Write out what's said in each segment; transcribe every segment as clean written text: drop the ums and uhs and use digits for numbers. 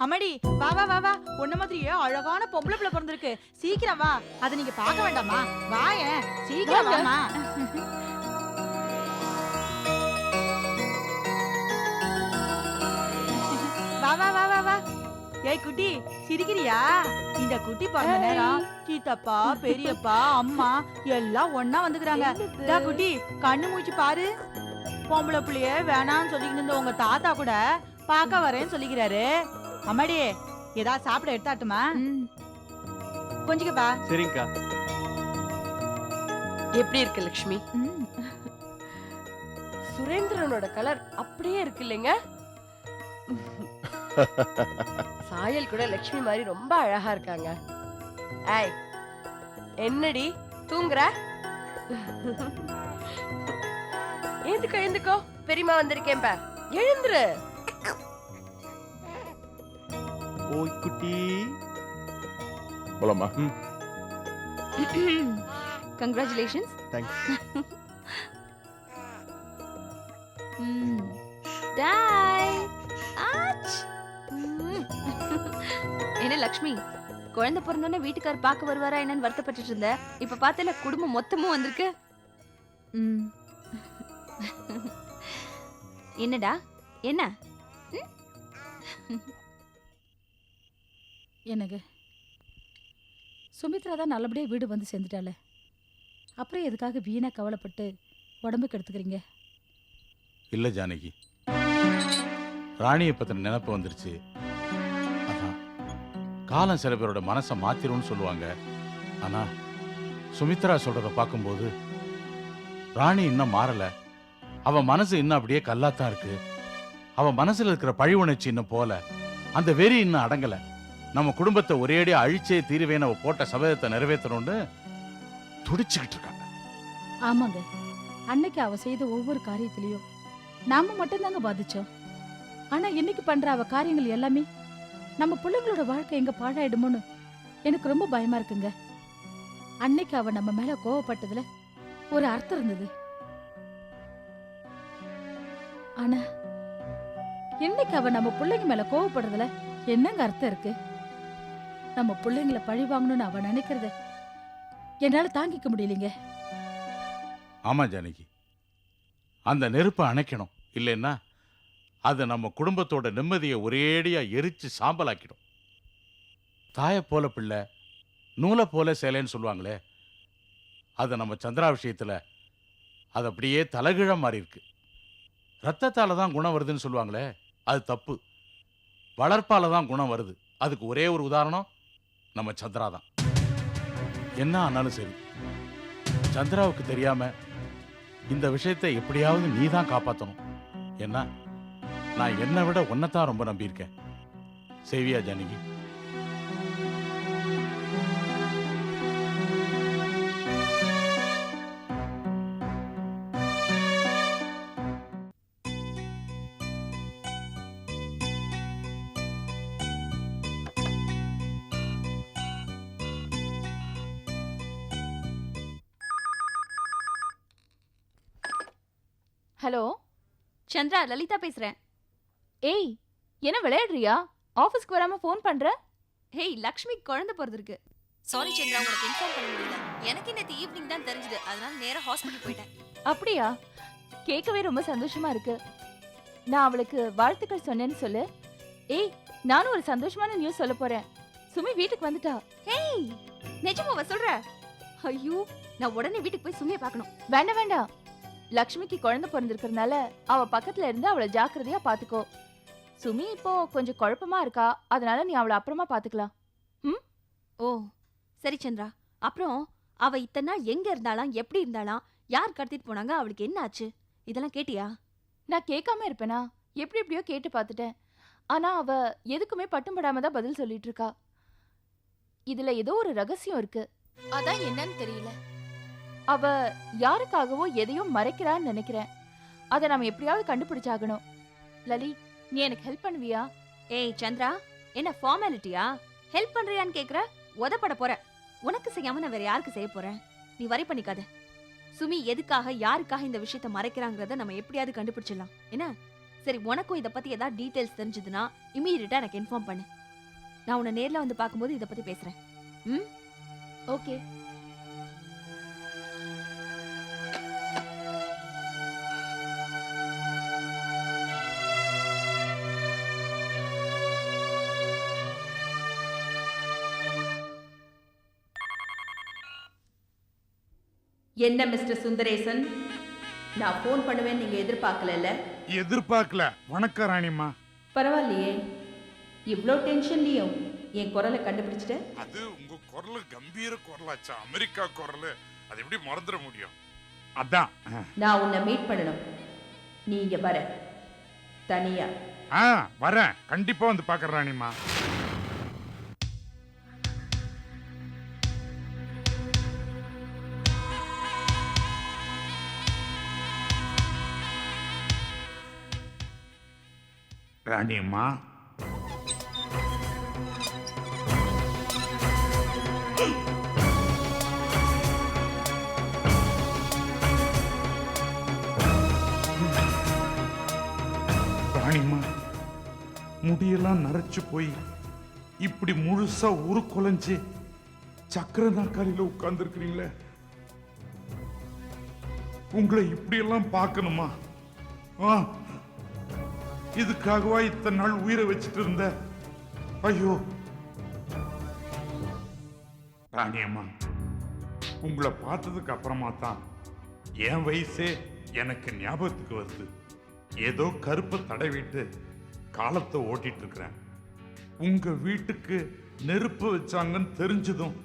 அம்மாடி வா வா வா வா, உன்ன மாதிரியே அழகான பொம்பளை பிள்ளை பிறந்திருக்கு. சீக்கிரம் வா, அதை நீங்க பார்க்க வேண்டாமா? வாயேன், சீக்கிரம் வாமா. வா வா வா வா வா. ஏய் குட்டி, சிரிக்கிறியா? இந்த குட்டி பிறந்த நேரம் சித்தப்பா பெரியப்பா அம்மா எல்லாம் ஒன்னா வந்துக்கிறாங்க. டா குட்டி, கண்ணு மூச்சு பாரு. பொம்பளை பிள்ளைய வேணான்னு சொல்லிக்கிட்டு இருந்த உங்க தாத்தா கூட பார்க்க வரேன்னு சொல்லிக்கிறாரு. அம்மாடி, ஏதாவது சாப்பிட எடுத்தாட்டுமா? கொஞ்சிக்கப்பா. சரிங்கக்கா. எப்படி இருக்கு லட்சுமி? சுரேந்திரனோட கலர் அப்படியே இருக்கு இல்லைங்க? சாயல் கூட லட்சுமி மாதிரி ரொம்ப அழகா இருக்காங்க. ஏய், என்னடி தூங்குற? எழுந்துக்கோ எழுந்துக்கோ, பெரியமா வந்திருக்கேன் பா, எழுந்துரு. ஓய் குட்டி போலாமா? Congratulations. தேங்க்ஸ். Die. ஆச். என்ன லக்ஷ்மி, குழந்தை பிறந்தோன்னே வீட்டுக்கார் பார்க்க வருவாரா என்னன்னு வருத்தப்பட்டு இருந்த. இப்ப பார்த்தல குடும்பம் மொத்தமும் வந்திருக்கு. என்னடா என்ன? எனக்கு சுமித்ரா தான் நல்லபடியாக வீடு வந்து சேர்ந்துட்டால, அப்புறம் எதுக்காக வீணா கவலைப்பட்டு உடம்புக்கு எடுத்துக்கிறீங்க? இல்லை ஜானகி, ராணியை பற்றின நினப்பு வந்துருச்சு. அதான் காலம் சில பேரோட மனசை மாத்திரும்னு சொல்லுவாங்க. ஆனால் சுமித்ரா சொல்கிறத பார்க்கும்போது ராணி இன்னும் மாறலை. அவன் மனசு இன்னும் அப்படியே கல்லாத்தான் இருக்கு. அவன் மனசில் இருக்கிற பழி உணர்ச்சி இன்னும் போல, அந்த வெறி இன்னும் அடங்கலை. நம்ம குடும்பத்தை ஒரேடியா அழிச்சே தீருவேன் அவ போட்ட சபதத்தை நிறைவேற்றணும்னு துடிச்சுக்கிட்டு இருக்காங்க. ஆமாங்க, அன்னைக்கு அவ செய்த ஒவ்வொரு காரியத்திலையும் நாம மட்டும்தாங்க பாதிச்சோம். ஆனா இன்னைக்கு பண்ற அவ காரியங்கள் எல்லாமே நம்ம பிள்ளைங்களோட வாழ்க்கை எங்க பாழாயிடுமோன்னு எனக்கு ரொம்ப பயமா இருக்குங்க. அன்னைக்கு அவ நம்ம மேல கோவப்பட்டதுல ஒரு அர்த்தம் இருந்தது. ஆனா இன்னைக்கு அவ நம்ம பிள்ளைங்க மேல கோவப்படுறதுல என்னங்க அர்த்தம் இருக்கு? நம்ம பிள்ளைங்களை பழி வாங்கணும்னு அவ நினைக்கிறத என்னால தாங்கிக்க முடியலைங்க. ஆமா ஜானகி, அந்த நெருப்பை அணைக்கணும். இல்லைன்னா அது நம்ம குடும்பத்தோட நிம்மதியை ஒரேடியா எரிச்சு சாம்பலாக்கிடும். தாயை போல பிள்ளை, நூலை போல சேலைன்னு சொல்லுவாங்களே, அது நம்ம சந்திரா விஷயத்துல அது அப்படியே தலைகீழ மாறி இருக்கு. ரத்தத்தால தான் குணம் வருதுன்னு சொல்லுவாங்களே, அது தப்பு. வளர்ப்பால தான் குணம் வருது. அதுக்கு ஒரே ஒரு உதாரணம் நம்ம சந்திரா தான். என்ன ஆனாலும் சரி, சந்திராவுக்கு தெரியாம இந்த விஷயத்தை எப்படியாவது நீ தான் காப்பாற்றணும். ஏன்னா நான் என்னை விட உன்னைத்தான் ரொம்ப நம்பியிருக்கேன். செய்வியா ஜானகி? ஹலோ சந்திரா, லலிதா பேசுறேன். ஏய், என்ன விளையாடுறியா? ஆபீஸ்க்கு வராம ஃபோன் பண்ற? ஹேய், லக்ஷ்மி குழந்தை பிறந்திருக்கு. சாரி சந்திரா, உங்களுக்கு இன்ஃபார்ம் பண்ண முடியல. எனக்கு இன்னைக்கு ஈவினிங் தான் தெரிஞ்சது, அதனால நேரா ஹாஸ்பிடல் போயிட்டேன். அப்படியா? கேட்கவே ரொம்ப சந்தோஷமா இருக்கு. நான் அவளுக்கு வாழ்த்துக்கள் சொன்னேன்னு சொல்லு. ஏய், நானும் ஒரு சந்தோஷமான நியூஸ் சொல்ல போறேன். சுமி வீட்டுக்கு வந்துட்டா. ஹேய், நிஜமாவா சொல்ற? ஐயோ, நான் உடனே வீட்டுக்கு போய் சுமியை பார்க்கணும். வேண்டாம் வேண்டாம், லக்ஷ்மிக்கு குழந்தை பிறந்திருக்கிறதுனால அவ பக்கத்துல இருந்து அவளை ஜாக்கிரதையா பாத்துக்கோ. சுமி இப்போ கொஞ்சம் குழப்பமா இருக்கா, அதனால நீ அவளை அப்புறமா பாத்துக்கலாம். ஓ சரி சந்திரா. அப்புறம் அவ இத்தனை நாள் எங்க இருந்தாலாம், எப்படி இருந்தாலாம், யார் கடத்திட்டு போனாங்க, அவளுக்கு என்ன ஆச்சு, இதெல்லாம் கேட்டியா? நான் கேட்காம இருப்பேனா? எப்படி எப்படியோ கேட்டு பார்த்துட்டேன். ஆனா அவ எதுக்குமே பட்டும் படாம தான் பதில் சொல்லிட்டு இருக்கா. இதுல ஏதோ ஒரு ரகசியம் இருக்கு. அதான் என்னன்னு தெரியல. அவ யாருக்காகவோ எதையோ மறைக்கிறான்னு நினைக்கிறேன். அதை நாம எப்படியாவது கண்டுபிடிச்சாகணும். லலி, நீ எனக்கு ஹெல்ப் பண்ணுவியா? ஏய் சந்திரா, என்ன ஃபார்மாலிட்டியா? ஹெல்ப் பண்றியான்னு கேக்குற? உதப்பட போற. உனக்கு செய்யாம நான் வேற யாருக்கு செய்ய போறேன்? நீ வரி பண்ணிக்காத. சுமி எதுக்காக யாருக்காக இந்த விஷயத்த மறைக்கிறாங்கறத நம்ம எப்படியாவது கண்டுபிடிச்சிடலாம். என்ன சரி உனக்கும் இத பத்தி ஏதாவது டீடைல்ஸ் தெரிஞ்சதுன்னா இமீடியட்டா எனக்கு இன்ஃபார்ம் பண்ணு. நான் உன்னை நேர்ல வந்து பார்க்கும்போது இத பத்தி பேசுறேன். ம் ஓகே. என்ன மிஸ்டர் சுந்தரேசன், நான் ஃபோன் பண்ணுவேன் நீங்க எதிர்பார்க்கல? எதிர்பார்க்கல. வணக்கம் ராணிம்மா. பரவாயில்லையே, இவ்ளோ டென்ஷன்லயும் என் குரலை கண்டுபிடிச்சிட்ட. அது உங்க குரல் கம்பீர குரலாச்சா, அமெரிக்கா குரல். அது எப்படி மறந்துட முடியும்? அதான் நான் உன்னை மீட் பண்ணணும். நீ இங்க வர தனியா? வரேன், கண்டிப்பா வந்து பாக்குறேன் ராணிம்மா. ராணியம்மா, ராணிம்மா, முடியெல்லாம் நரைச்சு போய் இப்படி முழுசா உருக்குலைஞ்சு சக்கர நாற்காலியில உட்கார்ந்து இருக்கிறீங்களே, உங்களை இப்படியெல்லாம் பார்க்கணுமா? இதுக்காகவா இத்தனை நாள் உயிரை வச்சுட்டு இருந்த? ஐயோ ராணியம்மா, உங்களை பார்த்ததுக்கு அப்புறமா தான் என் வயசே எனக்கு ஞாபகத்துக்கு வருது. ஏதோ கருப்பை தடவிட்டு காலத்தை ஓட்டிட்டு இருக்கிறேன். உங்க வீட்டுக்கு நெருப்பு வச்சாங்கன்னு தெரிஞ்சதும்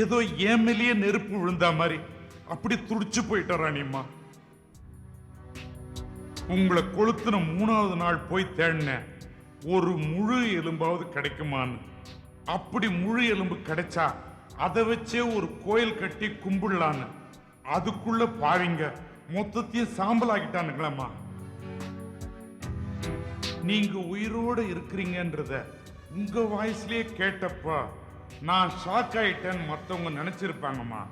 ஏதோ என் மேலேயே நெருப்பு விழுந்தா மாதிரி அப்படி துடிச்சு போயிட்டேன் ராணியம்மா. உங்களை கொளுத்துன 3வது நாள் போய் தேடினேன், ஒரு முழு எலும்பாவது கிடைக்குமான்னு. அப்படி முழு எலும்பு கிடைச்சா அதை வச்சே ஒரு கோயில் கட்டி கும்பிடலான்னு. அதுக்குள்ள பாவிங்க மொத்தத்தையும் சாம்பல் ஆகிட்டானுங்களம்மா. நீங்க உயிரோட இருக்கிறீங்கன்றத உங்க வாய்ஸ்லயே கேட்டப்ப நான் ஷாக் ஆயிட்டேன்னு மற்றவங்க நினைச்சிருப்பாங்கம்மா.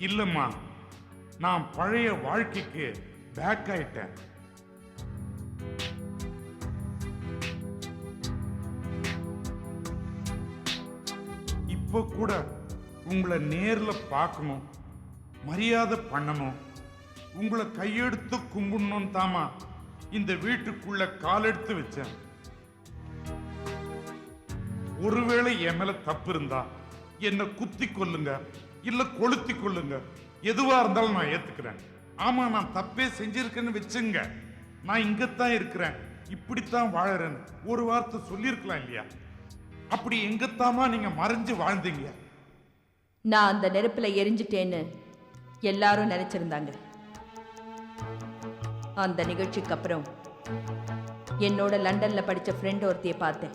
இல்லம்மா, நான் பழைய வாழ்க்கைக்கு பேக் ஆயிட்டேன். இப்ப கூட உங்களை நேர்ல பார்க்கணும், மரியாதை பண்ணணும், உங்களை கையெடுத்து கும்பிடணும் தாமா இந்த வீட்டுக்குள்ள காலெடுத்து வச்சேன். ஒருவேளை என் மேல தப்பு இருந்தா என்ன குத்தி கொள்ளுங்க, இல்ல கொளுத்தி கொள்ளுங்க, எதுவா இருந்தாலும் நான் ஏத்துக்கிறேன். ஆமா, நான் தப்பே செஞ்சிருக்கேன்னு வச்சுங்க. நான் இங்கத்தான் இருக்கிறேன், இப்படித்தான் வாழறேன்னு ஒரு வார்த்தை சொல்லியிருக்கலாம் இல்லையா? அப்படி எங்கத்தாமா நீங்க மறைஞ்சு வாழ்ந்தீங்க? நான் அந்த நெருப்புல எரிஞ்சிட்டேன்னு எல்லாரும் நினைச்சிருந்தாங்க. அந்த நிகழ்ச்சிக்கு அப்புறம் என்னோட லண்டன்ல படிச்ச ஃப்ரெண்ட் ஒருத்தைய பார்த்தேன்.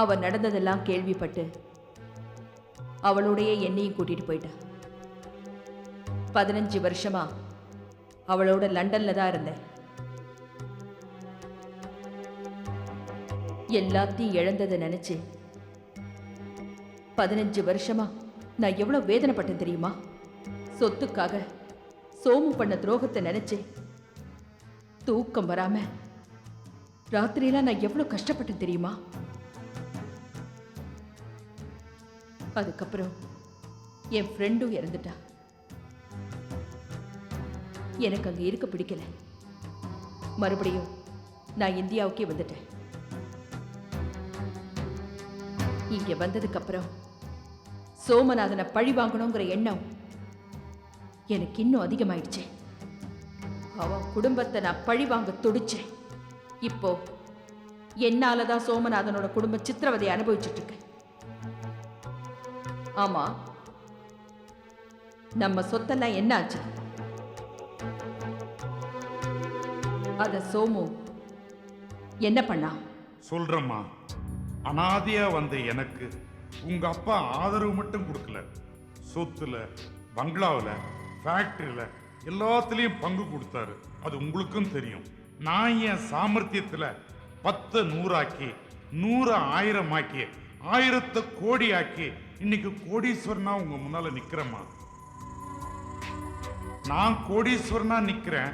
அவ நடந்ததெல்லாம் கேள்விப்பட்டு அவளோடைய என்னையும் கூட்டிட்டு போயிட்டா. 15 வருஷமா அவளோட லண்டன்ல தான் இருந்தேன். எல்லாத்தையும் இழந்ததை நினைச்சு 15 வருஷமா நான் எவ்வளவு வேதனைப்பட்டேன் தெரியுமா? சொத்துக்காக சோமு பண்ண துரோகத்தை நினைச்சு தூக்கம் வராம ராத்திரியெல்லாம் நான் எவ்வளவு கஷ்டப்பட்டேன் தெரியுமா? அதுக்கப்புறம் என் ஃப்ரெண்டும் இறந்துட்டா. எனக்கு அங்க இருக்க பிடிக்கல. மறுபடியும் நான் இந்தியாவுக்கே வந்துட்டேன். இங்க வந்ததுக்கு அப்புறம் சோமநாதனை பழி வாங்கணுங்கிற எண்ணம் எனக்கு இன்னும் அதிகமாயிடுச்சு. அவன் குடும்பத்தை நான் பழி வாங்க துடிச்சேன். இப்போ என்னாலதான் சோமநாதனோட குடும்ப சித்திரவதையை அனுபவிச்சுட்டு இருக்கேன். ஆமா, நம்ம சொத்தெல்லாம் என்ன ஆச்சு? அத சோமு என்ன பண்ணா? சொல்றம்மா, அனாதையா வந்த எனக்கு உங்க அப்பா ஆதரவு மட்டும் கொடுக்கல, சொத்துல, பங்களாவில், ஃபேக்டரியில எல்லாத்துலயும் பங்கு கொடுத்தாரு. அது உங்களுக்கும் தெரியும். நான் என் சாமர்த்தியத்துல 10 100 ஆக்கி, 100 1000 ஆக்கி, 1000 கோடி ஆக்கி இன்னைக்கு கோடீஸ்வரனா உங்க முன்னால நிக்கிறேம்மா. நான் கோடீஸ்வரனா நிக்கிறேன்.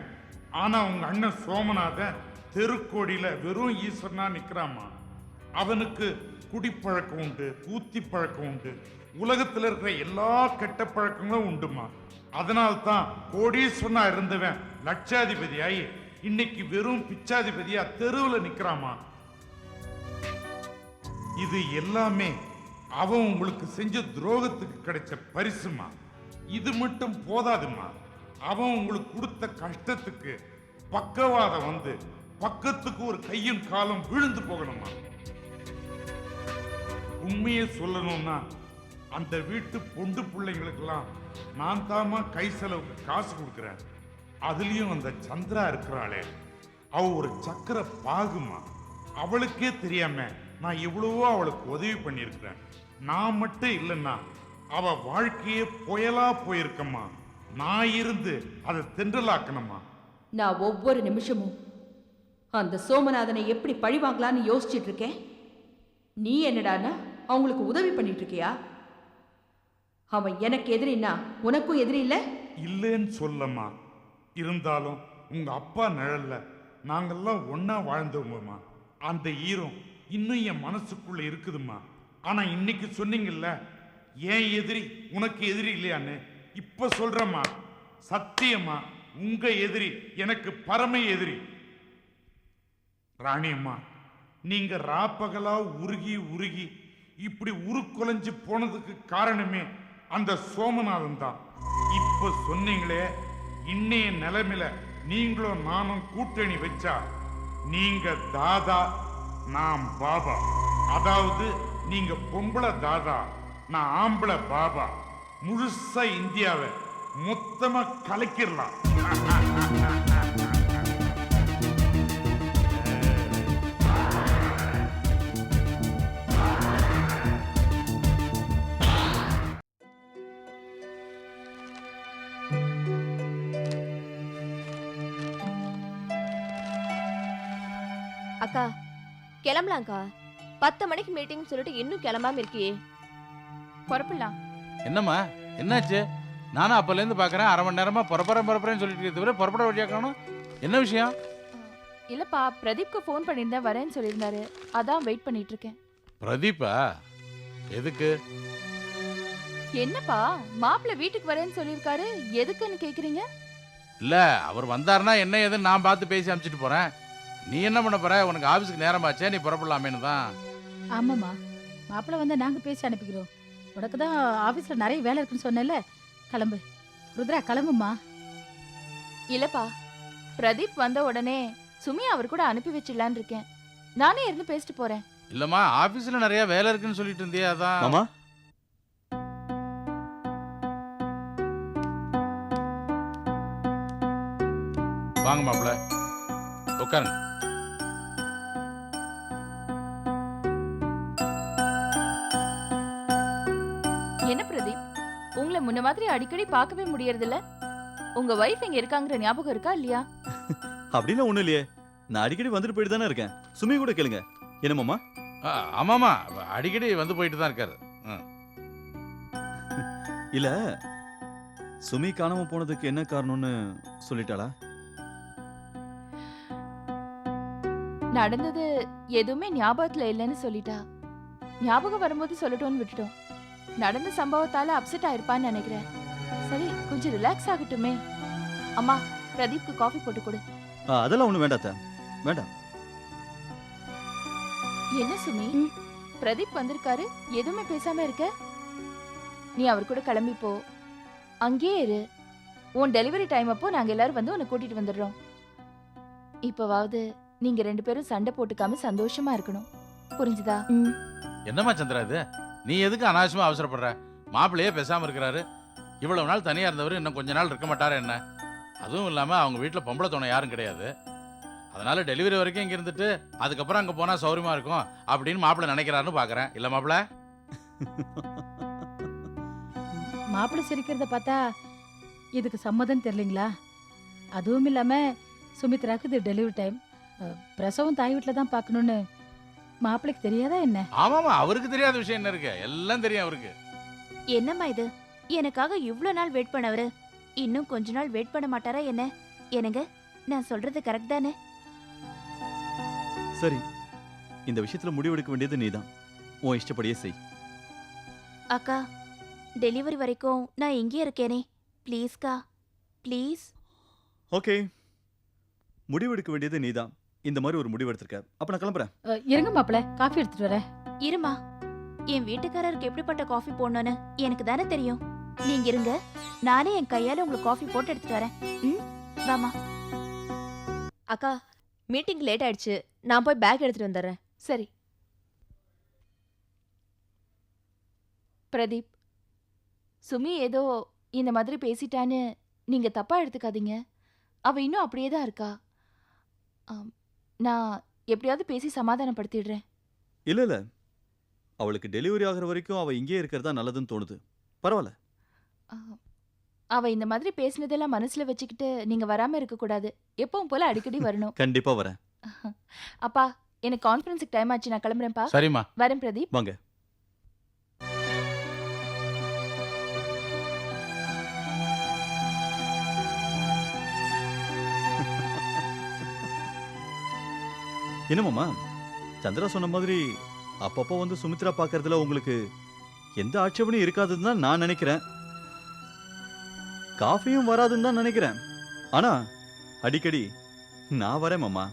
ஆனா உங்க அண்ணன் சோமநாதன் தெருக்கோடியில வெறும் ஈஸ்வரனா நிக்கிறாமா. அவனுக்கு குடிப்பழக்கம் உண்டு, கூத்தி பழக்கம் உண்டு, உலகத்துல இருக்கிற எல்லா கெட்ட பழக்கங்களும் உண்டுமா. அதனால்தான் கோடீஸ்வரனா இருந்தவன் லட்சாதிபதியாயி இன்னைக்கு வெறும் பிச்சாதிபதியா தெருவில் நிக்கிறாமா. இது எல்லாமே அவன் உங்களுக்கு செஞ்ச துரோகத்துக்கு கிடைச்ச பரிசுமா. இது மட்டும் போதாதுமா, அவன் உங்களுக்கு கொடுத்த கஷ்டத்துக்கு பக்கவாதம் வந்து பக்கத்துக்கு ஒரு கையும் காலும் விழுந்து போகணுமா. உண்மையை சொல்லணும்னா அந்த வீட்டு பொண்டு பிள்ளைங்களுக்கெல்லாம் நான் தாமா கை செலவுக்கு காசு கொடுக்குறேன். அதுலயும் அந்த சந்திரா இருக்கிறாளே, அவ ஒரு சக்கர பாகுமா. அவளுக்கே தெரியாம நான் எவ்வளவோ அவளுக்கு உதவி பண்ணியிருக்கிறேன். நான் மட்டும் இல்லைன்னா அவ வாழ்க்கையே புயலா போயிருக்கம்மா. நான் இருந்து அதை தென்றலாக்கணுமா. நான் ஒவ்வொரு நிமிஷமும் அந்த சோமநாதனை எப்படி பழிவாங்கலான்னு யோசிச்சுட்டு இருக்கேன். நீ என்னடான்னா அவங்களுக்கு உதவி பண்ணிட்டு இருக்கியா? அவன் எனக்கு எதிரின்னா உனக்கும் எதிரி இல்ல? இல்லைன்னு சொல்லம்மா. இருந்தாலும் உங்க அப்பா நிழல்ல நாங்கெல்லாம் ஒன்னா வாழ்ந்தவங்கம்மா. அந்த ஈரம் இன்னும் என் மனசுக்குள்ள இருக்குதுமா. ஆனா இன்னைக்கு சொன்னீங்கல்ல ஏன் எதிரி உனக்கு எதிரி இல்லையான்னு, இப்ப சொல்றம்மா. சத்தியமா உங்க எதிரி எனக்கு பரம எதிரி. ராணியம்மா, நீங்க ராப்பகலா உருகி உருகி இப்படி உருக்குலைஞ்சு போனதுக்கு காரணமே அந்த சோமநாதன் தான். இப்ப சொன்னீங்களே, இன்னைய நிலைமையில நீங்களும் நானும் கூட்டணி வச்சா நீங்க தாதா நான் பாபா. அதாவது நீங்க பொம்பளை தாதா, நான் ஆம்பளை பாபா. முழுசா இந்தியாவை மொத்தமா கலக்கிடலாம். அக்கா கிளம்பலாம்க்கா. 10 மணிக்கு மீட்டிங் சொல்லிட்டு இன்னும் கிளம்பாம இருக்கியே. புறப்படலாம். என்னம்மா என்னாச்சு? நானும் அப்பலேருந்து பார்க்குறேன், அரை மணி நேரமா புறப்புறேன்னு சொல்லிட்டு தவிர புறப்பட வழியா காணும். என்ன விஷயம்? இல்லப்பா, பிரதீப்க்கு ஃபோன் பண்ணியிருந்தேன், வரேன்னு சொல்லியிருந்தாரு. அதான் வெயிட் பண்ணிட்டு இருக்கேன். பிரதீப்பா? எதுக்கு? என்னப்பா, மாப்பிள்ளை வீட்டுக்கு வரேன்னு சொல்லியிருக்காரு, எதுக்குன்னு கேக்குறீங்க? இல்ல, அவர் வந்தாருன்னா என்ன ஏதுன்னு நான் பார்த்து பேசி அனுப்பிச்சிட்டு போறேன். நீ என்ன பண்ண போற? உனக்கு ஆபீஸ்க்கு நேரமாச்சே, நீ புறப்படலாமேன்னு தான். ஆமாம்மா, மாப்பிள்ளை வந்தா நாங்க பேசி அனுப்பிக்கிறோம். உனக்கு தான் ஆபீஸ்ல நிறைய வேலை இருக்குன்னு சொன்னேன்ல. கிளம்பு ருத்ரா, கிளம்புமா. இல்லப்பா, பிரதீப் வந்த உடனே சுமி அவர் கூட அனுப்பி வச்சிடலான்னு இருக்கேன். நானே இருந்து பேசிட்டு போறேன். இல்லம்மா, ஆபீஸ்ல நிறைய வேலை இருக்குன்னு சொல்லிட்டு இருந்தியே, அதான். மாமா, வாங்க மாப்பிள்ள, உட்காருங்க. என்ன பிரதீப், உங்களை முன்ன மாதிரி அடிக்கடி பார்க்கவே முடியறதில்ல. உங்க வைஃப் இங்க இருக்காங்கிற ஞாபகம் இருக்கா இல்லையா? அப்படிலாம் ஒண்ணும் இல்லையே. நான் அடிக்கடி வந்துட்டு போயிட்டு தானே இருக்கேன். சுமி கூட கேளுங்க. என்ன மாமா? ஆமாமா, அடிக்கடி வந்து போயிட்டு தான் இருக்காரு. இல்ல, சுமி காணாம போனதுக்கு என்ன காரணம்னு சொல்லிட்டாளா? நடந்தது எதுவுமே ஞாபகத்துல இல்லைன்னு சொல்லிட்டா. ஞாபகம் வரும்போது சொல்லட்டும்னு விட்டுட்டோம். நடந்த சம்பவத்தால அப்செட் ஆயிருப்பான்னு நினைக்கிறேன். சரி, கொஞ்சம் ரிலாக்ஸ் ஆகட்டுமே. அம்மா, பிரதீப்க்கு காஃபி போட்டு கொடு. அதெல்லாம் ஒண்ணு வேண்டாத்த, வேண்டாம். என்ன சுமி, பிரதீப் வந்திருக்காரு, எதுவுமே பேசாம இருக்க? நீ அவர் கூட கிளம்பி போ, அங்கேயே இரு. உன் டெலிவரி டைம் அப்போ நாங்க எல்லாரும் வந்து உன்னை கூட்டிட்டு வந்துடுறோம். இப்பவாவது நீங்க 2 பேரும் சண்டை போட்டுக்காம சந்தோஷமா இருக்கணும், புரிஞ்சுதா? என்னம்மா சந்திரா இது? நீ எதுக்கு அனாவசியமா அவசரப்படுற? மாப்பிள்ளையே பேசாம இருக்கிறாரு. இவ்வளவு நாள் தனியா இருந்தவர் இன்னும் கொஞ்ச நாள் இருக்க மாட்டாரு என்ன? அதுவும் இல்லாம அவங்க வீட்டுல பொம்பளை துணை யாரும் கிடையாது. அதனால டெலிவரி வரைக்கும் இங்க இருந்துட்டு அதுக்கப்புறம் அங்க போனா சௌரியமா இருக்கும் அப்படின்னு மாப்பிள்ளை நினைக்கிறாருன்னு பாக்குறேன். இல்ல மாப்பிள்ள? மாப்பிள்ளை சிரிக்கிறத பார்த்தா இதுக்கு சம்மதம் தெரியலீங்களா? அதுவும் இல்லாம சுமித்ராக்கு இது டெலிவரி டைம், பிரசவம் தாய் வீட்டில் தான் பார்க்கணும்னு மாப்பிள்ளைக்கு தெரியாதா என்ன? ஆமாமா, அவருக்கு தெரியாத விஷயம் என்ன இருக்கு? எல்லாம் தெரியும் அவருக்கு. என்னம்மா இது, எனக்காக இவ்ளோ நாள் வெயிட் பண்ணவரு இன்னும் கொஞ்ச நாள் வெயிட் பண்ண மாட்டாரா என்ன? என்னங்க, நான் சொல்றது கரெக்ட் தானே? சரி, இந்த விஷயத்துல முடிவெடுக்க வேண்டியது நீதான். உன் இஷ்டப்படியே செய். அக்கா, டெலிவரி வரைக்கும் நான் இங்கே இருக்கேனே, ப்ளீஸ்க்கா, ப்ளீஸ். ஓகே, முடிவெடுக்க வேண்டியது நீதான். இந்த மாதிரி ஒரு முடிவு எடுத்திருக்க. அப்ப நான் கிளம்புறேன். இருங்க மாப்பிள, காஃபி எடுத்துட்டு வரேன். இருமா, என் வீட்டுக்காரருக்கு எப்படிப்பட்ட காஃபி போடணும்னு எனக்கு தானே தெரியும். நீங்க இருங்க, நானே என் கையால உங்களுக்கு காஃபி போட்டு எடுத்துட்டு வரேன். ம், வாமா. அக்கா, மீட்டிங் லேட் ஆயிடுச்சு. நான் போய் பேக் எடுத்துட்டு வந்துடுறேன். சரி. பிரதீப், சுமி ஏதோ இந்த மாதிரி பேசிட்டான்னு நீங்க தப்பா எடுத்துக்காதீங்க. அவ இன்னும் அப்படியே தான் இருக்கா. நான் எப்படியாவது பேசி சமாதானப்படுத்திடுறேன். இல்ல இல்ல, அவளுக்கு டெலிவரி ஆகுற வரைக்கும் அவ இங்கே இருக்கிறதா நல்லதுன்னு தோணுது. பரவாயில்ல. ஆ, அவ இந்த மாதிரி பேசினதெல்லாம் மனசுல வச்சுக்கிட்டு நீங்க வராம இருக்க கூடாது. எப்பவும் போல அடிக்கடி வரணும். கண்டிப்பா வரேன். அப்பா, எனக்கு கான்ஃபரன்ஸுக்கு டைம் ஆச்சு, நான் கிளம்புறேன்ப்பா. சரிம்மா. வரேன் பிரதீப். வாங்க. என்னமாமா, சந்திரா சொன்ன மாதிரி அப்பப்போ வந்து சுமித்ரா பார்க்கறதுல உங்களுக்கு எந்த ஆட்சேபனையும் இருக்காதுன்னு தான் நான் நினைக்கிறேன். காஃபியும் வராதுன்னு தான் நினைக்கிறேன். ஆனா அடிக்கடி நான் வரேன் மாமா.